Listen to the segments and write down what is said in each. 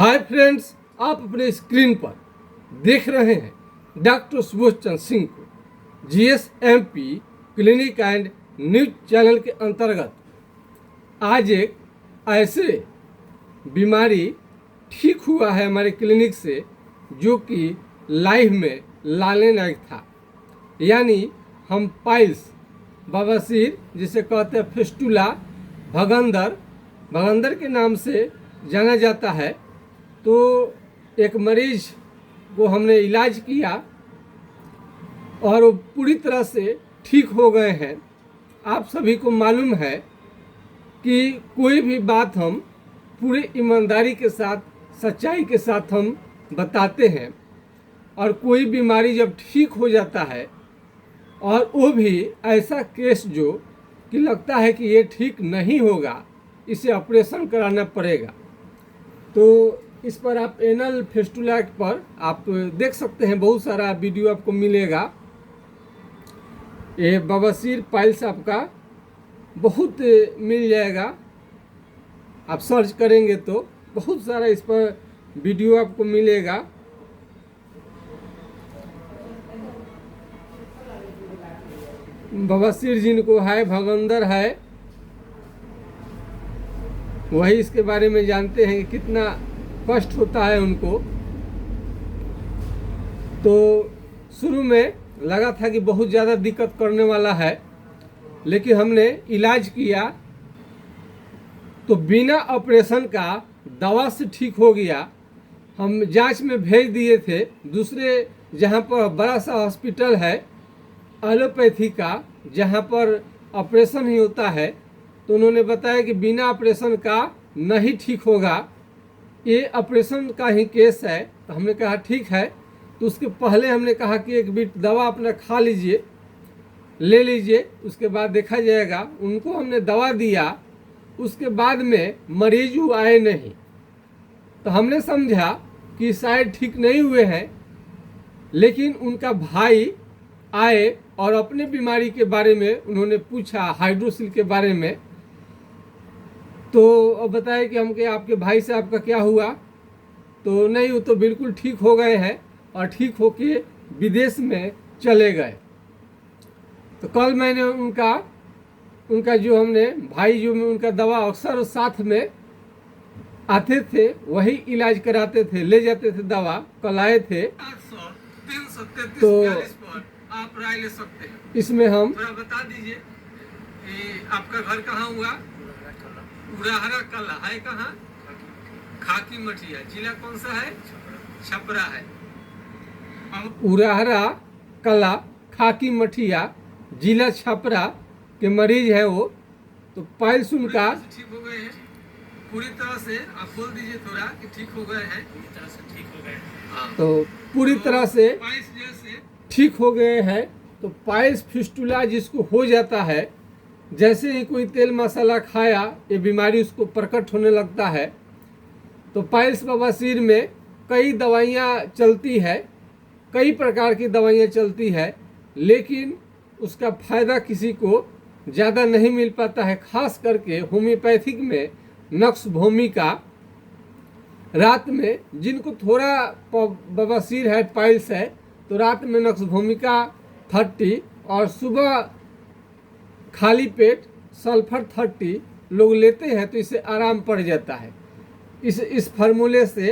Hi friends, आप अपने screen पर देख रहे हैं डॉक्टर सुबोध चंद्र सिंह को GSMP clinic and news channel के अंतर्गत। आज एक ऐसे बीमारी ठीक हुआ है हमारे क्लिनिक से जो कि लाइव में लाने लायक था। यानी हम पाइल्स, बवासीर जिसे कहते हैं फिस्टुला, भगंदर के नाम से जाना जाता है। तो एक मरीज को हमने इलाज किया और वो पूरी तरह से ठीक हो गए हैं। आप सभी को मालूम है कि कोई भी बात हम पूरी ईमानदारी के साथ, सच्चाई के साथ हम बताते हैं। और कोई बीमारी जब ठीक हो जाता है और वो भी ऐसा केस जो कि लगता है कि ये ठीक नहीं होगा, इसे ऑपरेशन कराना पड़ेगा। तो इस पर आप एनल फिस्टुला पर आप देख सकते हैं, बहुत सारा वीडियो आपको मिलेगा। ये बवासीर पाइल्स आपका बहुत मिल जाएगा, आप सर्च करेंगे तो बहुत सारा इस पर वीडियो आपको मिलेगा। बवासीर जिनको है, भगंदर है, वही इसके बारे में जानते हैं कि कितना कष्ट होता है उनको। तो शुरू में लगा था कि बहुत ज़्यादा दिक्कत करने वाला है, लेकिन हमने इलाज किया तो बिना ऑपरेशन का दवा से ठीक हो गया। हम जांच में भेज दिए थे दूसरे, जहां पर बड़ा सा हॉस्पिटल है एलोपैथी का, जहां पर ऑपरेशन ही होता है। तो उन्होंने बताया कि बिना ऑपरेशन का नहीं ठीक होगा, ये ऑपरेशन का ही केस है। तो हमने कहा ठीक है। तो उसके पहले हमने कहा कि एक बिट दवा अपना खा लीजिए, ले लीजिए, उसके बाद देखा जाएगा। उनको हमने दवा दिया, उसके बाद में मरीज वो आए नहीं। तो हमने समझा कि शायद ठीक नहीं हुए हैं, लेकिन उनका भाई आए और अपने बीमारी के बारे में उन्होंने पूछा, हाइड्रोसिल के बारे में। तो बताया कि हम कि आपके भाई से आपका क्या हुआ। तो नहीं, वो तो बिल्कुल ठीक हो गए हैं और ठीक होके विदेश में चले गए। तो कल मैंने उनका जो हमने भाई जो में उनका दवा अक्सर साथ में आते थे, वही इलाज कराते थे, ले जाते थे दवा। कल आए थे। 800 तो आप राय ले सकते हैं। इसमें हम थोड़ा बता दीजिए कि आपका घर कहाँ हुआ? उराहरा कला है कहाँ? खाकी मठिया। जिला कौन सा है? छपरा है। उराहरा कला, खाकी मठिया, जिला छपरा के मरीज है वो। तो पाइल्स उनका ठीक हो गए हैं पूरी तरह से। आप बोल दीजिए थोड़ा कि ठीक हो गए हैं। पूरी तरह से ठीक हो गए। तो पूरी तरह से पाइल्स जैसे ठीक हो गए हैं। तो पाइल्स फिस्टुला जिसको हो जाता है, जैसे ही कोई तेल मसाला खाया, ये बीमारी उसको प्रकट होने लगता है। तो पाइल्स बवासीर में कई दवाइयाँ चलती है, कई प्रकार की दवाइयाँ चलती है, लेकिन उसका फ़ायदा किसी को ज़्यादा नहीं मिल पाता है। खास करके होम्योपैथिक में नक्स भूमिका, रात में जिनको थोड़ा बवासीर है, पाइल्स है, तो रात में नक्स भूमिका 30 और सुबह खाली पेट सल्फर 30 लोग लेते हैं, तो इससे आराम पड़ जाता है इस फार्मूले से।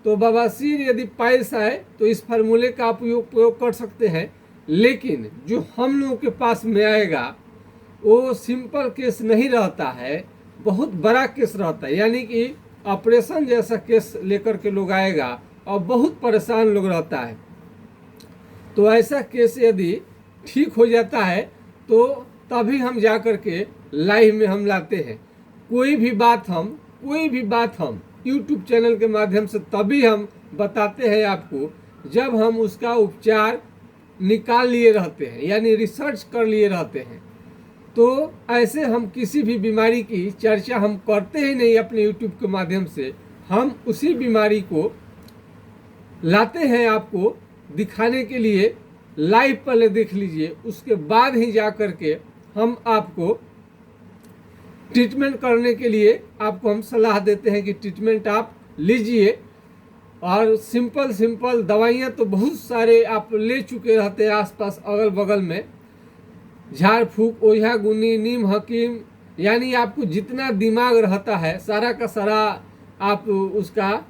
तो बवासीर यदि पाइल्स आए तो इस फार्मूले का आप उपयोग कर सकते हैं। लेकिन जो हम लोगों के पास में आएगा वो सिंपल केस नहीं रहता है, बहुत बड़ा केस रहता है। यानी कि ऑपरेशन जैसा केस लेकर के लोग आएगा और बहुत परेशान लोग रहता है। तो ऐसा केस यदि ठीक हो जाता है तो तभी हम जा कर के लाइव में हम लाते हैं। कोई भी बात हम YouTube चैनल के माध्यम से तभी हम बताते हैं आपको, जब हम उसका उपचार निकाल लिए रहते हैं, यानी रिसर्च कर लिए रहते हैं। तो ऐसे हम किसी भी बीमारी की चर्चा हम करते ही नहीं अपने YouTube के माध्यम से। हम उसी बीमारी को लाते हैं आपको दिखाने के लिए। लाइव पहले देख लीजिए, उसके बाद ही जा कर के हम आपको ट्रीटमेंट करने के लिए आपको हम सलाह देते हैं कि ट्रीटमेंट आप लीजिए। और सिंपल सिंपल दवाइयाँ तो बहुत सारे आप ले चुके रहते हैं आसपास अगल बगल में, झाड़ फूक, ओझा गुनी, नीम हकीम, यानी आपको जितना दिमाग रहता है सारा का सारा आप उसका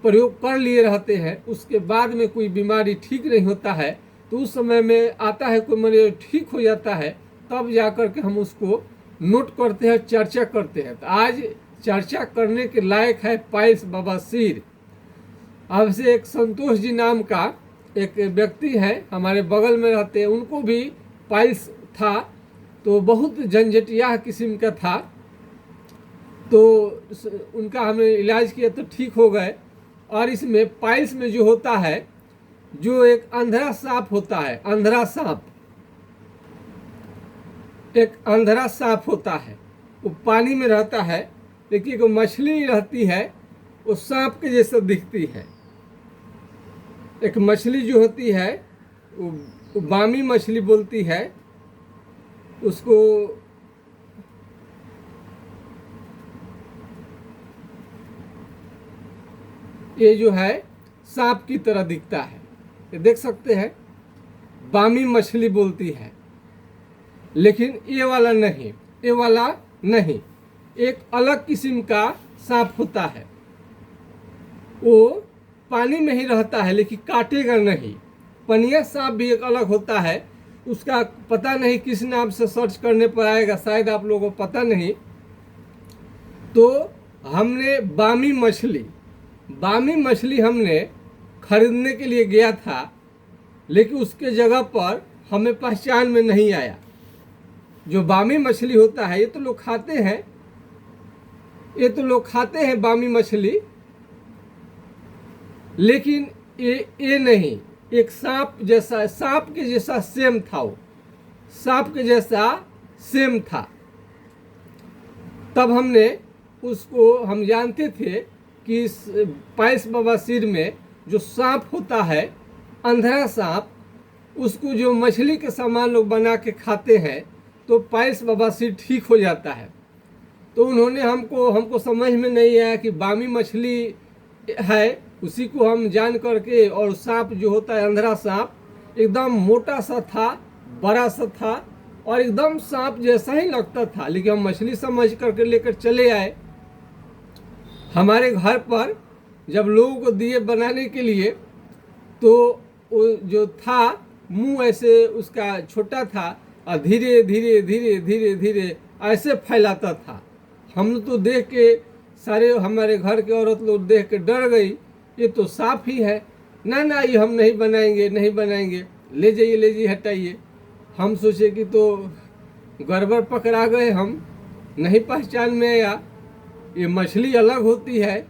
प्रयोग कर लिए रहते हैं। उसके बाद में कोई बीमारी ठीक नहीं होता है तो उस समय में आता है कोई मरीज ठीक हो जाता है, तब जा कर के हम उसको नोट करते हैं, चर्चा करते हैं। तो आज चर्चा करने के लायक है पाइल्स बवासीर। अब से एक संतोष जी नाम का एक व्यक्ति है, हमारे बगल में रहते हैं, उनको भी पाइल्स था, तो बहुत झंझटिया किस्म का था। तो उनका हमने इलाज किया तो ठीक हो गए। और इसमें पाइल्स में जो होता है, जो एक अंधरा सांप होता है, अंधरा सांप, एक अंधरा सांप होता है, वो पानी में रहता है, लेकिन एक मछली रहती है वो सांप के जैसा दिखती है। एक मछली जो होती है वो बामी मछली बोलती है उसको। ये जो है सांप की तरह दिखता है, ये देख सकते हैं, बामी मछली बोलती है। लेकिन ये वाला नहीं, ये वाला नहीं, एक अलग किस्म का सांप होता है। वो पानी में ही रहता है लेकिन काटेगा नहीं। पनिया सांप भी एक अलग होता है, उसका पता नहीं किस नाम से सर्च करने पर आएगा, शायद आप लोगों को पता नहीं। तो हमने बामी मछली हमने खरीदने के लिए गया था, लेकिन उसके जगह पर हमें पहचान में नहीं आया। जो बामी मछली होता है ये तो लोग खाते हैं बामी मछली, लेकिन ये नहीं, एक सांप जैसा, सांप के जैसा सेम था, वो सांप के जैसा सेम था। तब हमने उसको, हम जानते थे कि इस पाइल्स बवासीर में जो सांप होता है, अंधरा सांप, उसको जो मछली के सामान लोग बना के खाते हैं तो पाइल्स बवासीर ठीक हो जाता है। तो उन्होंने हमको समझ में नहीं आया कि बामी मछली है, उसी को हम जान करके, और सांप जो होता है अंधरा सांप एकदम मोटा सा था, बड़ा सा था और एकदम सांप जैसा ही लगता था, लेकिन हम मछली समझ करके लेकर चले आए। हमारे घर पर जब लोगों को दिए बनाने के लिए, तो वो जो था मुंह ऐसे उसका छोटा था और धीरे धीरे धीरे धीरे धीरे ऐसे फैलाता था। हम तो देख के, सारे हमारे घर के औरत लोग देख के डर गई, ये तो सांप ही है, ना ये हम नहीं बनाएंगे, ले जाइए हटाइए। हम सोचे कि तो गड़बड़ पकड़ा गए, हम नहीं पहचान में आया। ये मछली अलग होती है,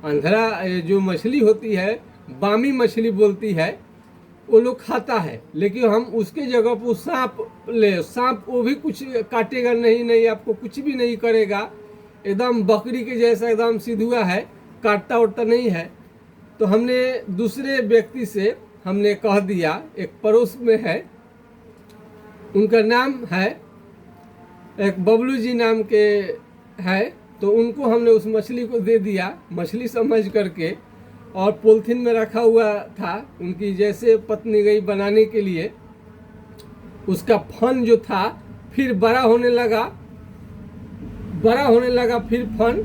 अंधरा जो मछली होती है बामी मछली बोलती है, वो लोग खाता है, लेकिन हम उसके जगह पर सांप वो भी कुछ काटेगा नहीं, आपको कुछ भी नहीं करेगा, एकदम बकरी के जैसा एकदम सीधुआ है, काटता उटता नहीं है। तो हमने दूसरे व्यक्ति से हमने कह दिया, एक पड़ोस में है, उनका नाम है, एक बबलू जी नाम के है, तो उनको हमने उस मछली को दे दिया, मछली समझ करके, और पॉलिथीन में रखा हुआ था। उनकी जैसे पत्नी गई बनाने के लिए, उसका फन जो था फिर बड़ा होने लगा फिर फन।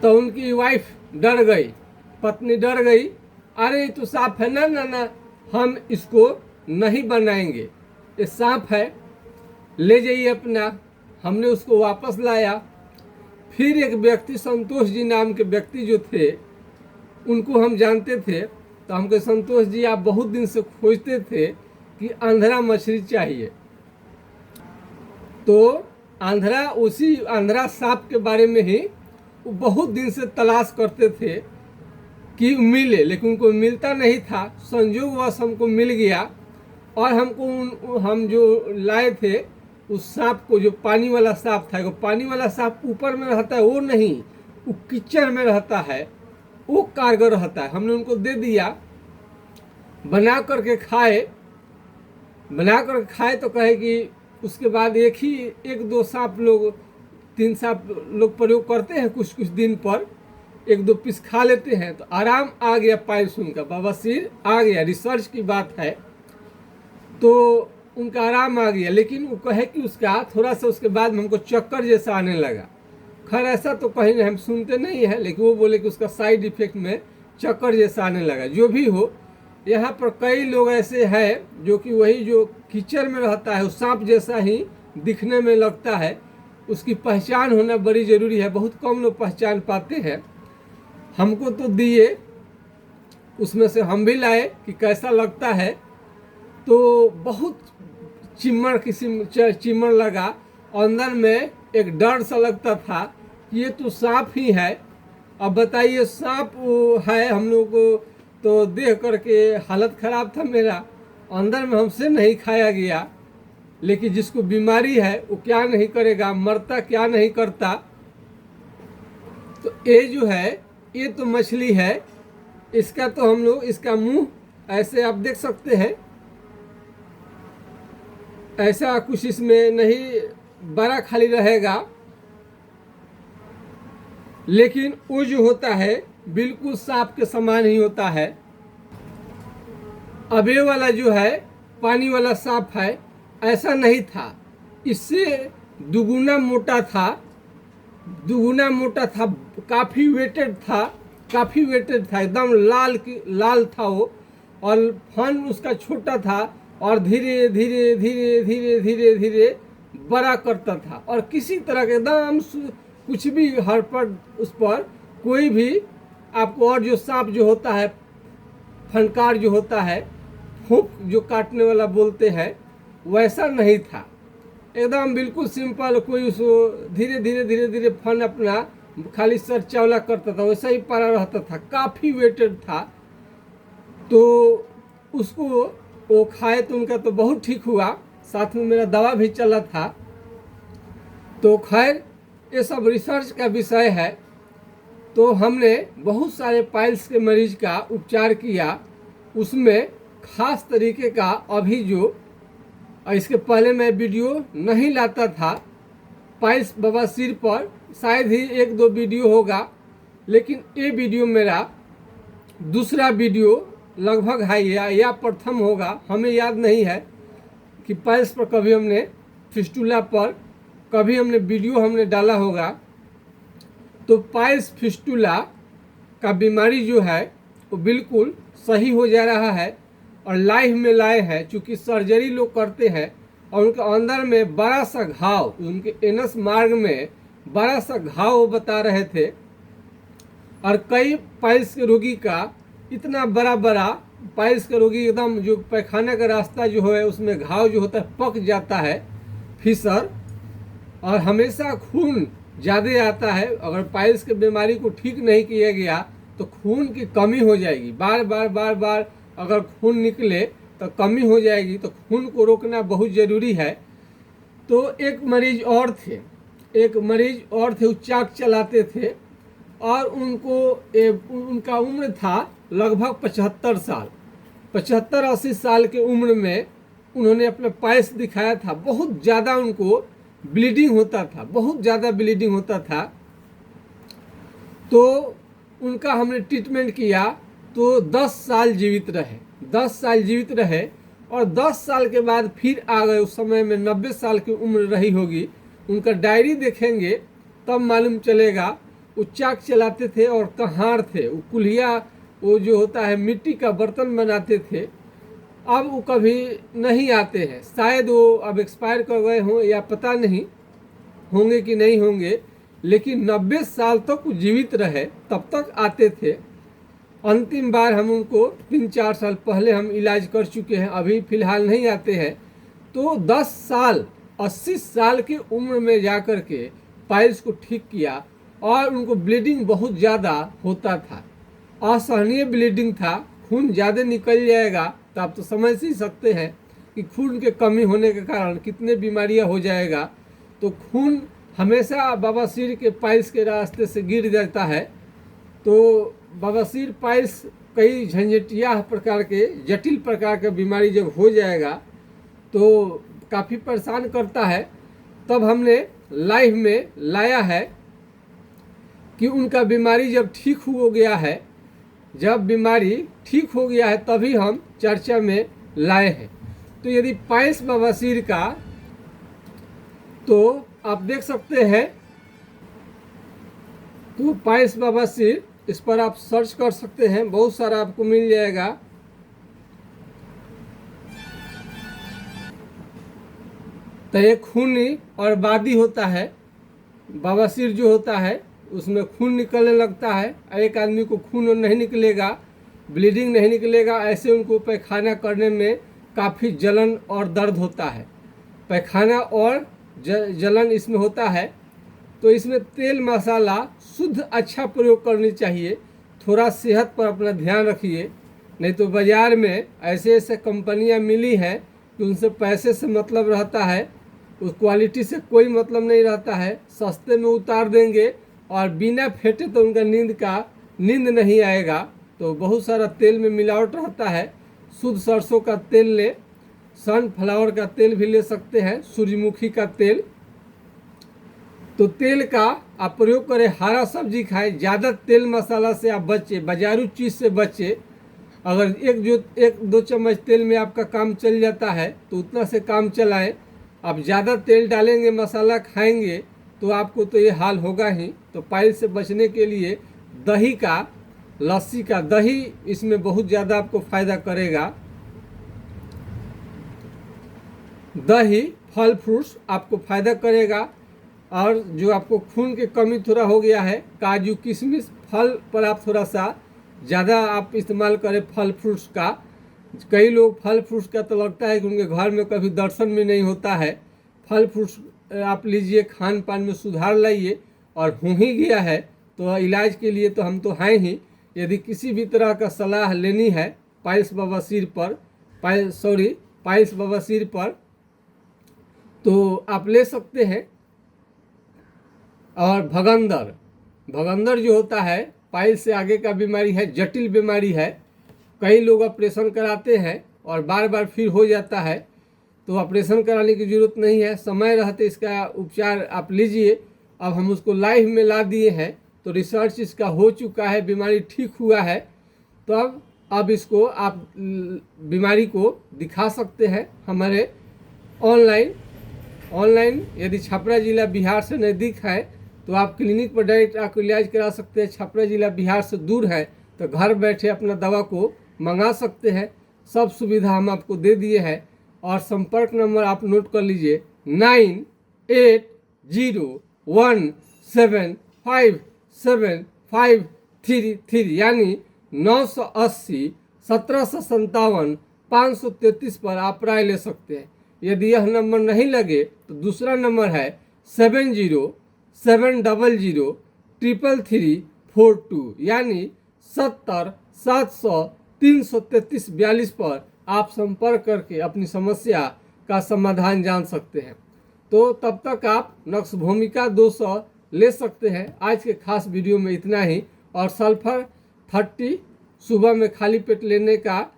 तो उनकी वाइफ डर गई, पत्नी डर गई, अरे ये तो सांप है, ना हम इसको नहीं बनाएंगे, ये सांप है, ले जाइए अपना। हमने उसको वापस लाया। फिर एक व्यक्ति, संतोष जी नाम के व्यक्ति जो थे, उनको हम जानते थे, तो हमको, संतोष जी आप बहुत दिन से खोजते थे कि अंधरा मछली चाहिए। तो उसी अंधरा सांप के बारे में ही वो बहुत दिन से तलाश करते थे कि मिले, लेकिन उनको मिलता नहीं था। संयोगवश हमको मिल गया, और हम जो लाए थे उस सांप को, जो पानी वाला सांप था, वो पानी वाला सांप ऊपर में रहता है, वो नहीं, वो कीचड़ में रहता है, वो कारगर रहता है। हमने उनको दे दिया, बना करके खाए तो कहे कि उसके बाद एक दो सांप लोग 3 साल लोग प्रयोग करते हैं, कुछ कुछ दिन पर 1-2 पीस खा लेते हैं तो आराम आ गया पाइल्स का, बवासीर आ गया, रिसर्च की बात है। तो उनका आराम आ गया, लेकिन वो कहे कि उसका थोड़ा सा उसके बाद में हमको चक्कर जैसा आने लगा। खैर ऐसा तो कहीं नहीं, हम सुनते नहीं हैं, लेकिन वो बोले कि उसका साइड इफेक्ट में चक्कर जैसा आने लगा। जो भी हो, यहाँ पर कई लोग ऐसे हैं जो कि वही जो कीचड़ में रहता है उस सांप जैसा ही दिखने में लगता है, उसकी पहचान होना बड़ी ज़रूरी है। बहुत कम लोग पहचान पाते हैं। हमको तो दिए, उसमें से हम भी लाए कि कैसा लगता है, तो बहुत चिमड़ किस्म चिमड़ लगा। अंदर में एक डर सा लगता था कि ये तो सांप ही है। अब बताइए सांप है, हम लोग को तो देख करके हालत ख़राब था मेरा। अंदर में हमसे नहीं खाया गया, लेकिन जिसको बीमारी है वो क्या नहीं करेगा, मरता क्या नहीं करता। तो ये जो है, ये तो मछली है, इसका तो हम लोग, इसका मुंह ऐसे आप देख सकते हैं, ऐसा कुछ इसमें नहीं बड़ा खाली रहेगा, लेकिन वो जो होता है बिल्कुल सांप के समान ही होता है। अब ये वाला जो है पानी वाला सांप है, ऐसा नहीं था, इससे दुगुना मोटा था, दुगुना मोटा था, काफ़ी वेटेड था, काफ़ी वेटेड था, एकदम लाल था वो, और फन उसका छोटा था और धीरे धीरे धीरे धीरे धीरे धीरे बड़ा करता था। और किसी तरह के एकदम कुछ भी हर पर उस पर कोई भी आपको, और जो सांप जो होता है फनकार जो होता है, फूंक जो काटने वाला बोलते हैं, वैसा नहीं था, एकदम बिल्कुल सिंपल। कोई उसको धीरे धीरे धीरे धीरे फन अपना खाली सर चावला करता था, वैसा ही पड़ा रहता था, काफ़ी वेटेड था। तो उसको वो खाए तो उनका तो बहुत ठीक हुआ, साथ में मेरा दवा भी चला था। तो खैर ये सब रिसर्च का विषय है। तो हमने बहुत सारे पाइल्स के मरीज का उपचार किया, उसमें ख़ास तरीके का अभी जो, इसके पहले मैं वीडियो नहीं लाता था पाइल्स बवासीर पर, शायद ही 1-2 वीडियो होगा, लेकिन ये वीडियो मेरा दूसरा वीडियो लगभग है या प्रथम होगा, हमें याद नहीं है कि पाइल्स पर कभी हमने, फिस्टुला पर कभी हमने वीडियो हमने डाला होगा। तो पाइल्स फिस्टुला का बीमारी जो है वो बिल्कुल सही हो जा रहा है, और लाइफ में लाए हैं। चूँकि सर्जरी लोग करते हैं और उनके अंदर में बड़ा सा घाव, उनके एनस मार्ग में बड़ा सा घाव वो बता रहे थे, और कई पाइल्स के रोगी का इतना बड़ा बड़ा, पाइल्स के रोगी एकदम जो पैखाना का रास्ता जो है उसमें घाव जो होता है पक जाता है, फिसर, और हमेशा खून ज़्यादा आता है। अगर पाइल्स के बीमारी को ठीक नहीं किया गया तो खून की कमी हो जाएगी, बार बार बार बार अगर खून निकले तो कमी हो जाएगी, तो खून को रोकना बहुत ज़रूरी है। तो एक मरीज और थे, वो चाक चलाते थे, और उनका उम्र था लगभग 75 साल, 75-80 साल के उम्र में उन्होंने अपना पाइल्स दिखाया था। बहुत ज़्यादा उनको ब्लीडिंग होता था, बहुत ज़्यादा ब्लीडिंग होता था। तो उनका हमने ट्रीटमेंट किया, तो 10 साल जीवित रहे, 10 साल जीवित रहे, और 10 साल के बाद फिर आ गए। उस समय में 90 साल की उम्र रही होगी। उनका डायरी देखेंगे तब मालूम चलेगा। वो चाक चलाते थे और कहार थे, वो कुल्हिया, वो जो होता है मिट्टी का बर्तन बनाते थे। अब वो कभी नहीं आते हैं, शायद वो अब एक्सपायर कर गए हों या पता नहीं होंगे कि नहीं होंगे, लेकिन 90 साल तक वो जीवित रहे, तब तक आते थे। अंतिम बार हम उनको 3-4 साल पहले हम इलाज कर चुके हैं, अभी फ़िलहाल नहीं आते हैं। तो 10 साल 80 साल की उम्र में जा कर के पाइल्स को ठीक किया, और उनको ब्लीडिंग बहुत ज़्यादा होता था, असहनीय ब्लीडिंग था, खून ज़्यादा निकल जाएगा। तो आप तो समझ ही सकते हैं कि खून के कमी होने के कारण कितने बीमारियां हो जाएगा। तो खून हमेशा बवासीर के पाइल्स के रास्ते से गिर जाता है। तो बवासीर पाइल्स कई झंझटिया प्रकार के, जटिल प्रकार का बीमारी जब हो जाएगा तो काफ़ी परेशान करता है। तब हमने लाइफ में लाया है कि उनका बीमारी जब ठीक हो गया है, जब बीमारी ठीक हो गया है तभी हम चर्चा में लाए हैं। तो यदि पाइल्स बवासीर का, तो आप देख सकते हैं, तो पाइल्स बवासीर इस पर आप सर्च कर सकते हैं, बहुत सारा आपको मिल जाएगा। तो ये खूनी और बादी होता है। बवासीर जो होता है उसमें खून निकलने लगता है, एक आदमी को खून नहीं निकलेगा, ब्लीडिंग नहीं निकलेगा, ऐसे उनको पैखाना करने में काफ़ी जलन और दर्द होता है। पैखाना और जलन इसमें होता है। तो इसमें तेल मसाला शुद्ध अच्छा प्रयोग करनी चाहिए। थोड़ा सेहत पर अपना ध्यान रखिए, नहीं तो बाज़ार में ऐसे ऐसे कंपनियां मिली हैं कि उनसे पैसे से मतलब रहता है, उस क्वालिटी से कोई मतलब नहीं रहता है। सस्ते में उतार देंगे और बिना फेंटे तो उनका नींद नहीं आएगा। तो बहुत सारा तेल में मिलावट रहता है। शुद्ध सरसों का तेल ले, सनफ्लावर का तेल भी ले सकते हैं, सूर्यमुखी का तेल। तो तेल का आप प्रयोग करें, हरा सब्जी खाएं, ज़्यादा तेल मसाला से आप बचें, बाजारू चीज़ से बचें। अगर एक दो चम्मच तेल में आपका काम चल जाता है तो उतना से काम चलाएं। आप ज़्यादा तेल डालेंगे, मसाला खाएंगे तो आपको तो ये हाल होगा ही। तो पाइल्स से बचने के लिए दही का, लस्सी का, दही इसमें बहुत ज़्यादा आपको फ़ायदा करेगा। दही, फल फ्रूट्स आपको फ़ायदा करेगा। और जो आपको खून की कमी थोड़ा हो गया है, काजू किशमिश, फल पर आप थोड़ा सा ज़्यादा आप इस्तेमाल करें फल फ्रूट्स का। कई लोग फल फ्रूट्स का तो लगता है कि उनके घर में कभी दर्शन भी नहीं होता है। फल फ्रूट्स आप लीजिए, खान पान में सुधार लाइए। और हो ही गया है तो इलाज के लिए तो हम तो हैं ही। यदि किसी भी तरह का सलाह लेनी है पाइल्स बवासीर पर, पाइल्स बवासीर पर, तो आप ले सकते हैं। और भगंदर जो होता है पाइल्स से आगे का बीमारी है, जटिल बीमारी है। कई लोग ऑपरेशन कराते हैं और बार बार फिर हो जाता है। तो ऑपरेशन कराने की ज़रूरत नहीं है, समय रहते इसका उपचार आप लीजिए। अब हम उसको लाइव में ला दिए हैं, तो रिसर्च इसका हो चुका है, बीमारी ठीक हुआ है। तो अब इसको आप बीमारी को दिखा सकते हैं हमारे ऑनलाइन। यदि छपरा जिला बिहार से नज़दीक है तो आप क्लिनिक पर डायरेक्ट आकर इलाज करा सकते हैं। छपरा जिला बिहार से दूर है तो घर बैठे अपना दवा को मंगा सकते हैं। सब सुविधा हम आपको दे दिए हैं। और संपर्क नंबर आप नोट कर लीजिए, 9801757533, यानी 980 1757 533 पर आप राय ले सकते हैं। यदि यह नंबर नहीं लगे तो दूसरा नंबर है 7070333342, यानी 70 700 333 42 पर आप संपर्क करके अपनी समस्या का समाधान जान सकते हैं। तो तब तक आप नक्स भूमिका 200 ले सकते हैं। आज के खास वीडियो में इतना ही। और सल्फर 30 सुबह में खाली पेट लेने का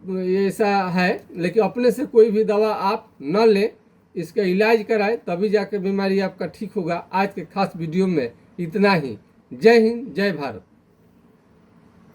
ये ऐसा है, लेकिन अपने से कोई भी दवा आप न लें, इसका इलाज कराएं, तभी जाकर बीमारी आपका ठीक होगा। आज के खास वीडियो में इतना ही। जय हिंद, जय भारत।